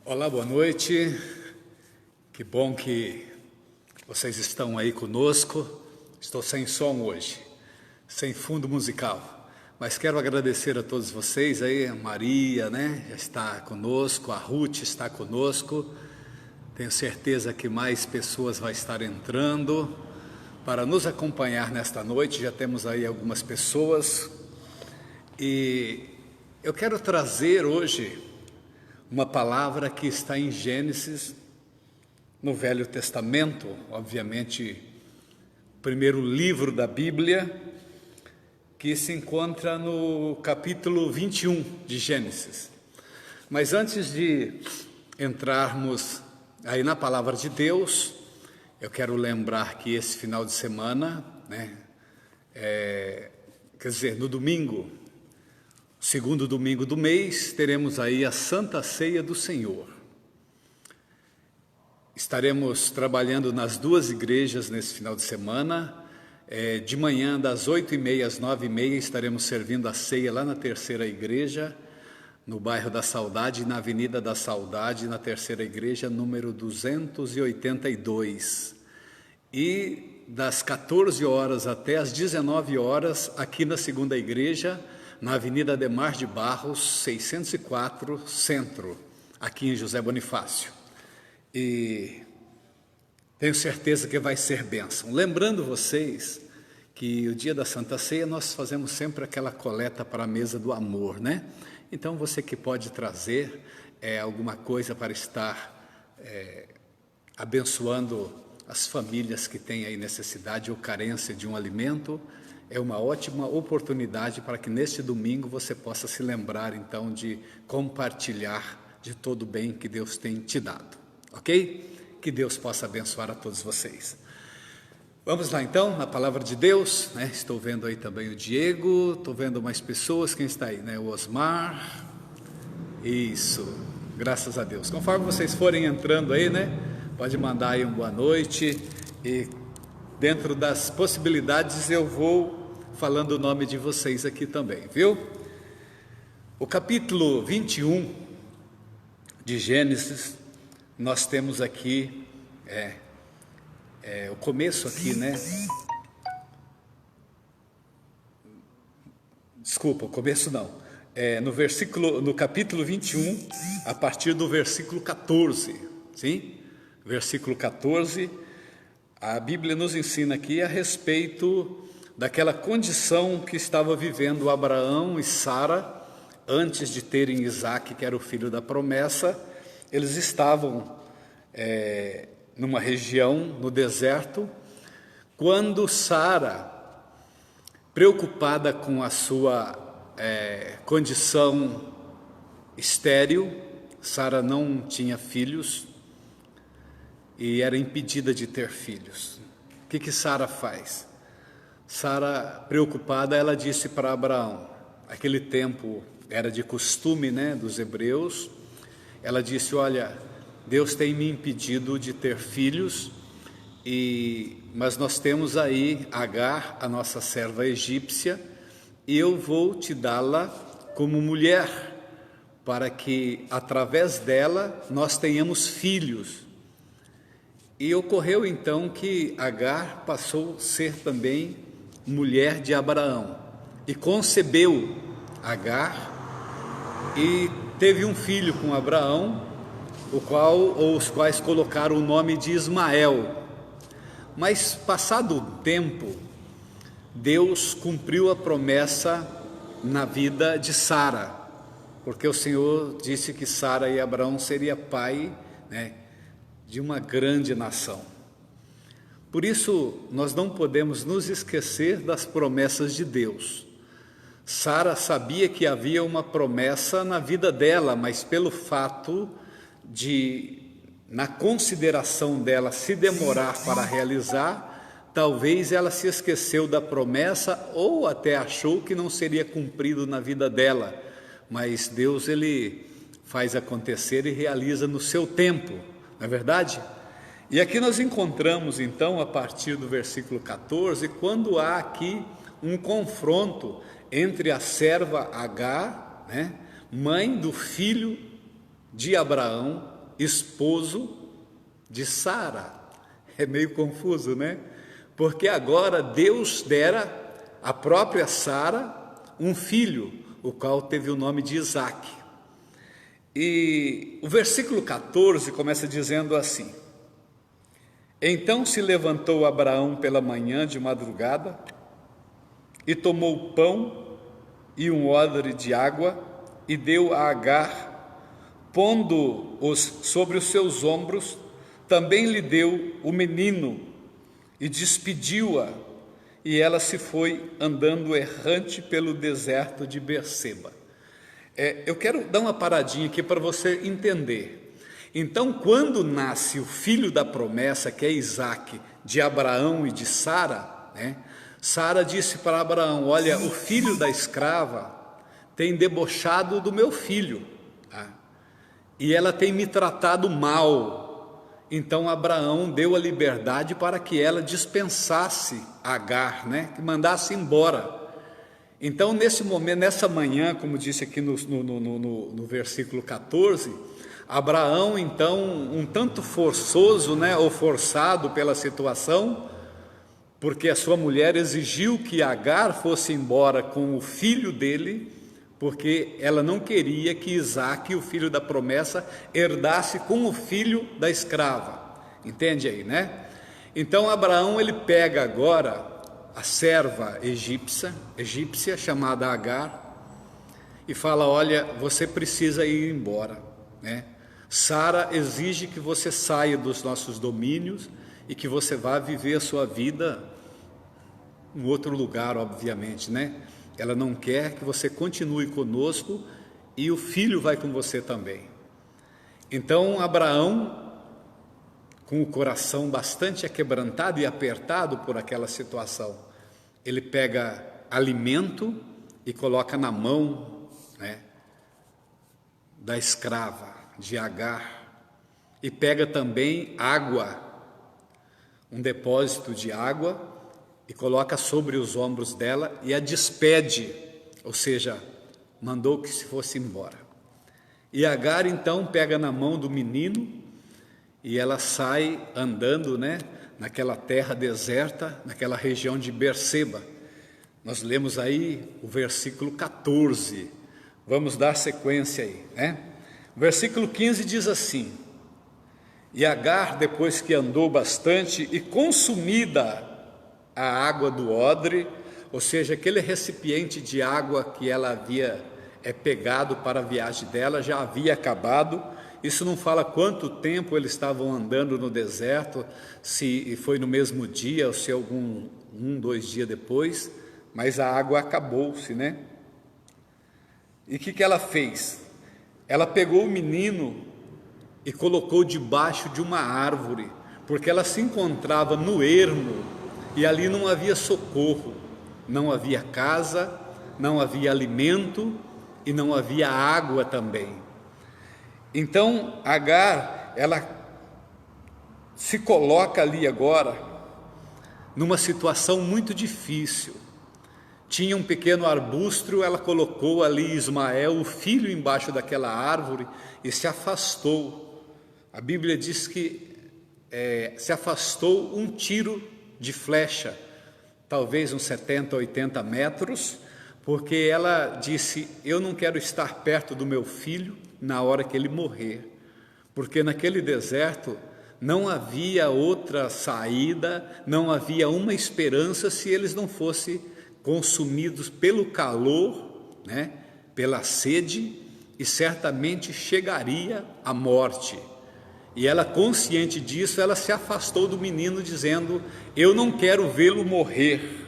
Olá, boa noite. Que bom que vocês estão aí conosco. Estou sem som hoje, sem fundo musical, mas quero agradecer a todos vocês aí. A Maria, já está conosco, a Ruth está conosco. Tenho certeza que mais pessoas vão estar entrando para nos acompanhar nesta noite. Já temos aí algumas pessoas e eu quero trazer hoje uma palavra que está em Gênesis, no Velho Testamento, obviamente, o primeiro livro da Bíblia, que se encontra no capítulo 21 de Gênesis. Mas antes de entrarmos aí na palavra de Deus, eu quero lembrar que esse final de semana, no domingo, segundo domingo do mês, teremos aí a Santa Ceia do Senhor. Estaremos trabalhando nas duas igrejas nesse final de semana. De manhã, das 8h30 às 9h30, estaremos servindo a ceia lá na terceira igreja, no bairro da Saudade, na Avenida da Saudade, na terceira igreja, número 282. E das 14 horas até as 19 horas, aqui na segunda igreja, na Avenida Ademar de Barros, 604, Centro, aqui em José Bonifácio. E tenho certeza que vai ser bênção. Lembrando vocês que o dia da Santa Ceia nós fazemos sempre aquela coleta para a mesa do amor, Então você que pode trazer alguma coisa para estar abençoando as famílias que têm aí necessidade ou carência de um alimento, é uma ótima oportunidade para que neste domingo você possa se lembrar então de compartilhar de todo o bem que Deus tem te dado, ok? Que Deus possa abençoar a todos vocês. Vamos lá então, na palavra de Deus, Estou vendo aí também o Diego, estou vendo mais pessoas, quem está aí, O Osmar, isso, graças a Deus. Conforme vocês forem entrando aí, pode mandar aí uma boa noite e dentro das possibilidades eu vou falando o nome de vocês aqui também, viu? O capítulo 21 de Gênesis, nós temos aqui, o começo aqui, Desculpa, o começo não. No capítulo 21, a partir do versículo 14, sim? Versículo 14, a Bíblia nos ensina aqui a respeito daquela condição que estava vivendo Abraão e Sara antes de terem Isaque, que era o filho da promessa. Eles estavam numa região, no deserto, quando Sara, preocupada com a sua condição estéril, Sara não tinha filhos e era impedida de ter filhos. O que Sara faz? Sara, preocupada, ela disse para Abraão, aquele tempo era de costume, dos hebreus, ela disse, olha, Deus tem me impedido de ter filhos, mas nós temos aí Agar, a nossa serva egípcia, e eu vou te dá-la como mulher, para que através dela nós tenhamos filhos. E ocorreu então que Agar passou a ser também mulher de Abraão, e concebeu Agar, e teve um filho com Abraão, os quais colocaram o nome de Ismael. Mas passado o tempo, Deus cumpriu a promessa na vida de Sara, porque o Senhor disse que Sara e Abraão seria pai, de uma grande nação. Por isso, nós não podemos nos esquecer das promessas de Deus. Sara sabia que havia uma promessa na vida dela, mas pelo fato de, na consideração dela, se demorar para realizar, talvez ela se esqueceu da promessa ou até achou que não seria cumprido na vida dela. Mas Deus, Ele faz acontecer e realiza no seu tempo, não é verdade? E aqui nós encontramos então, a partir do versículo 14, quando há aqui um confronto entre a serva Agar, mãe do filho de Abraão, esposo de Sara. É meio confuso, né? Porque agora Deus dera à própria Sara um filho, o qual teve o nome de Isaque. E o versículo 14 começa dizendo assim: Então se levantou Abraão pela manhã de madrugada e tomou pão e um odre de água e deu a Agar, pondo-os sobre os seus ombros. Também lhe deu o menino e despediu-a, e ela se foi andando errante pelo deserto de Berseba. Eu quero dar uma paradinha aqui para você entender. Então, quando nasce o filho da promessa, que é Isaque, de Abraão e de Sara, né? Sara disse para Abraão: olha, o filho da escrava tem debochado do meu filho, tá? E ela tem me tratado mal. Então Abraão deu a liberdade para que ela dispensasse Agar, né? Que mandasse embora. Então, nesse momento, nessa manhã, como disse aqui no versículo 14, Abraão, então, um tanto forçoso, né, ou forçado pela situação, porque a sua mulher exigiu que Agar fosse embora com o filho dele, porque ela não queria que Isaque, o filho da promessa, herdasse com o filho da escrava. Entende aí, né? Então Abraão, ele pega agora a serva egípcia chamada Agar, e fala: olha, você precisa ir embora, né? Sara exige que você saia dos nossos domínios e que você vá viver a sua vida em outro lugar, obviamente, né? Ela não quer que você continue conosco e o filho vai com você também. Então Abraão, com o coração bastante aquebrantado e apertado por aquela situação, ele pega alimento e coloca na mão, né, da escrava de Agar, e pega também água, um depósito de água, e coloca sobre os ombros dela e a despede, ou seja, mandou que se fosse embora. E Agar então pega na mão do menino e ela sai andando, né, naquela terra deserta, naquela região de Berseba. Nós lemos aí o versículo 14, vamos dar sequência aí, né? O versículo 15 diz assim: E Agar, depois que andou bastante e consumida a água do odre, ou seja, aquele recipiente de água que ela havia pegado para a viagem dela, já havia acabado. Isso não fala quanto tempo eles estavam andando no deserto, se foi no mesmo dia ou se dois dias depois, mas a água acabou-se, né? E o que ela fez? Ela pegou o menino e colocou debaixo de uma árvore, porque ela se encontrava no ermo e ali não havia socorro, não havia casa, não havia alimento e não havia água também. Então Agar, ela se coloca ali agora numa situação muito difícil. Tinha um pequeno arbusto, ela colocou ali Ismael, o filho, embaixo daquela árvore e se afastou. A Bíblia diz que se afastou um tiro de flecha, talvez uns 70, 80 metros, porque ela disse: eu não quero estar perto do meu filho na hora que ele morrer, porque naquele deserto não havia outra saída, não havia uma esperança se eles não fossem consumidos pelo calor, né, pela sede, e certamente chegaria a morte. E ela, consciente disso, ela se afastou do menino dizendo: eu não quero vê-lo morrer.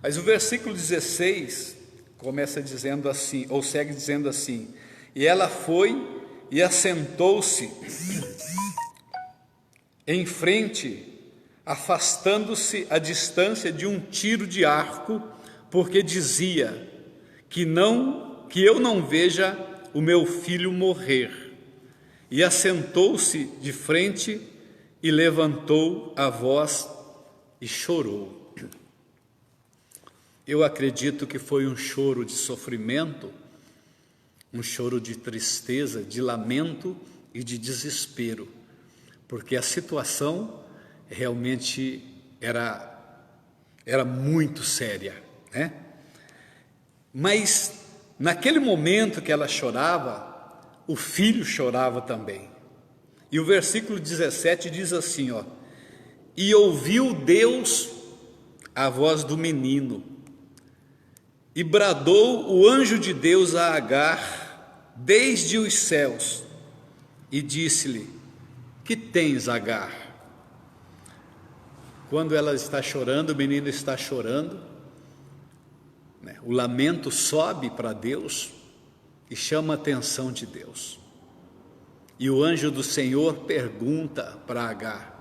Mas o versículo 16 começa dizendo assim, ou segue dizendo assim: e ela foi e assentou-se em frente, afastando-se a distância de um tiro de arco, porque dizia: que eu não veja o meu filho morrer. E assentou-se de frente e levantou a voz e chorou. Eu acredito que foi um choro de sofrimento, um choro de tristeza, de lamento e de desespero, porque a situação realmente era muito séria, né? Mas naquele momento que ela chorava, o filho chorava também. E o versículo 17 diz assim, ó: e ouviu Deus a voz do menino, e bradou o anjo de Deus a Agar desde os céus, e disse-lhe: que tens, Agar? Quando ela está chorando, o menino está chorando, né? O lamento sobe para Deus e chama a atenção de Deus. E o anjo do Senhor pergunta para Agar,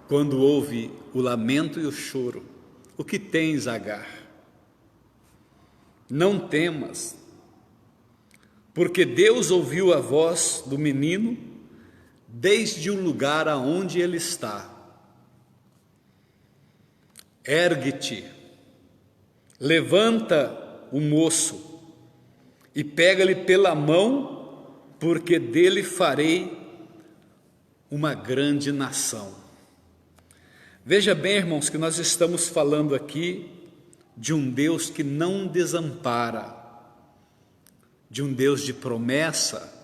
quando ouve o lamento e o choro: o que tens, Agar? Não temas, porque Deus ouviu a voz do menino desde o lugar aonde ele está. Ergue-te, levanta o moço e pega-lhe pela mão, porque dele farei uma grande nação. Veja bem, irmãos, que nós estamos falando aqui de um Deus que não desampara, de um Deus de promessa,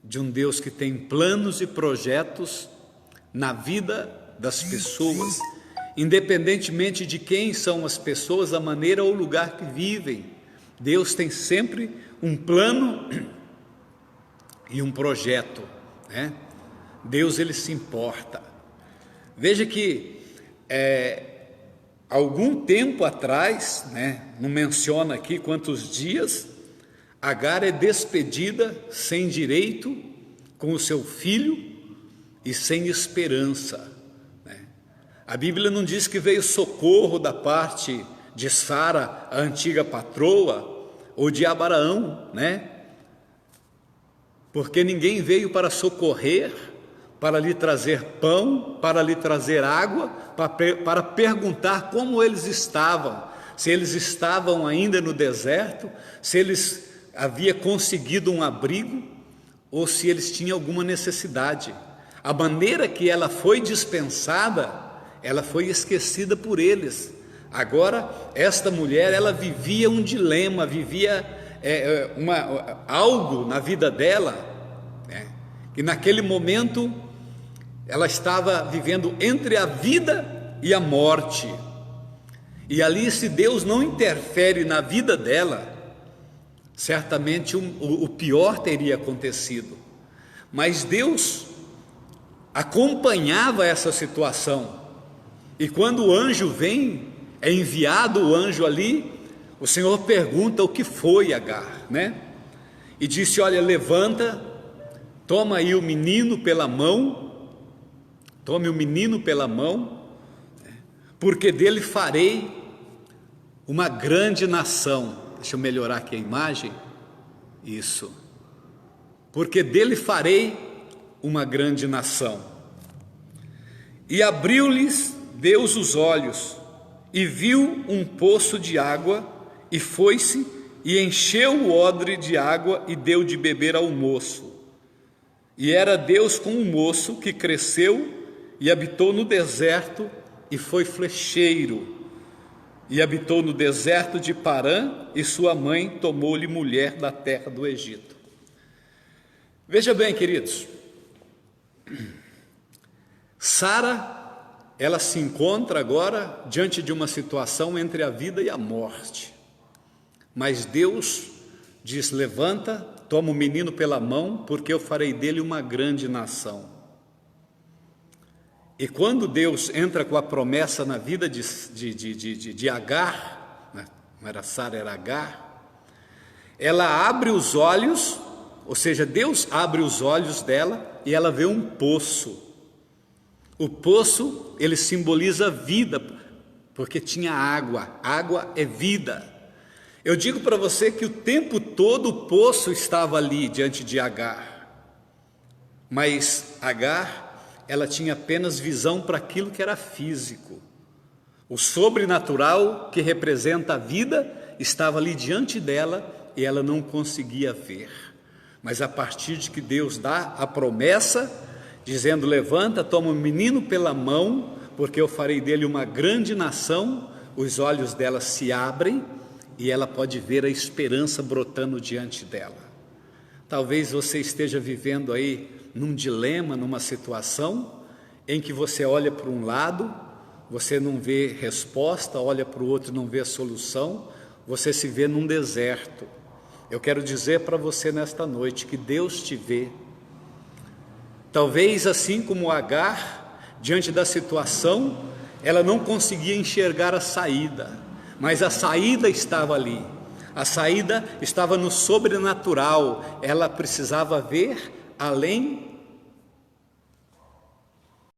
de um Deus que tem planos e projetos na vida das pessoas, independentemente de quem são as pessoas, a maneira ou o lugar que vivem. Deus tem sempre um plano e um projeto, né? Deus, ele se importa. Veja que algum tempo atrás, né, não menciona aqui quantos dias, Agar é despedida sem direito, com o seu filho e sem esperança, né? A Bíblia não diz que veio socorro da parte de Sara, a antiga patroa, ou de Abraão, né? Porque ninguém veio para socorrer, para lhe trazer pão, para lhe trazer água, para perguntar como eles estavam, se eles estavam ainda no deserto, se eles haviam conseguido um abrigo, ou se eles tinham alguma necessidade. A maneira que ela foi dispensada, ela foi esquecida por eles. Agora, esta mulher, ela vivia um dilema, vivia algo na vida dela, né? E naquele momento, ela estava vivendo entre a vida e a morte. E ali, se Deus não interfere na vida dela, certamente o pior teria acontecido. Mas Deus acompanhava essa situação. E quando o anjo vem, é enviado o anjo ali, o Senhor pergunta o que foi, Agar, né? E disse: olha, levanta, toma aí o menino pela mão, tome o menino pela mão, porque dele farei uma grande nação. Deixa eu melhorar aqui a imagem. Isso. Porque dele farei uma grande nação. E abriu-lhes Deus os olhos, e viu um poço de água, e foi-se, e encheu o odre de água, e deu de beber ao moço. E era Deus com o moço, que cresceu, e habitou no deserto, e foi flecheiro. E habitou no deserto de Parã, e sua mãe tomou-lhe mulher da terra do Egito. Veja bem, queridos, Sara, ela se encontra agora diante de uma situação entre a vida e a morte. Mas Deus diz: levanta, toma o menino pela mão, porque eu farei dele uma grande nação. E quando Deus entra com a promessa na vida de Agar, não era Sara, era Agar, ela abre os olhos, ou seja, Deus abre os olhos dela e ela vê um poço. O poço, ele simboliza vida, porque tinha água. Água é vida. Eu digo para você que o tempo todo o poço estava ali diante de Agar, mas Agar, ela tinha apenas visão para aquilo que era físico. O sobrenatural, que representa a vida, estava ali diante dela e ela não conseguia ver. Mas a partir de que Deus dá a promessa, dizendo: levanta, toma o menino pela mão, porque eu farei dele uma grande nação, os olhos dela se abrem e ela pode ver a esperança brotando diante dela. Talvez você esteja vivendo aí num dilema, numa situação em que você olha para um lado, você não vê resposta, olha para o outro, não vê a solução, você se vê num deserto. Eu quero dizer para você nesta noite que Deus te vê. Talvez assim como Agar, diante da situação, ela não conseguia enxergar a saída, mas a saída estava ali. A saída estava no sobrenatural. Ela precisava ver além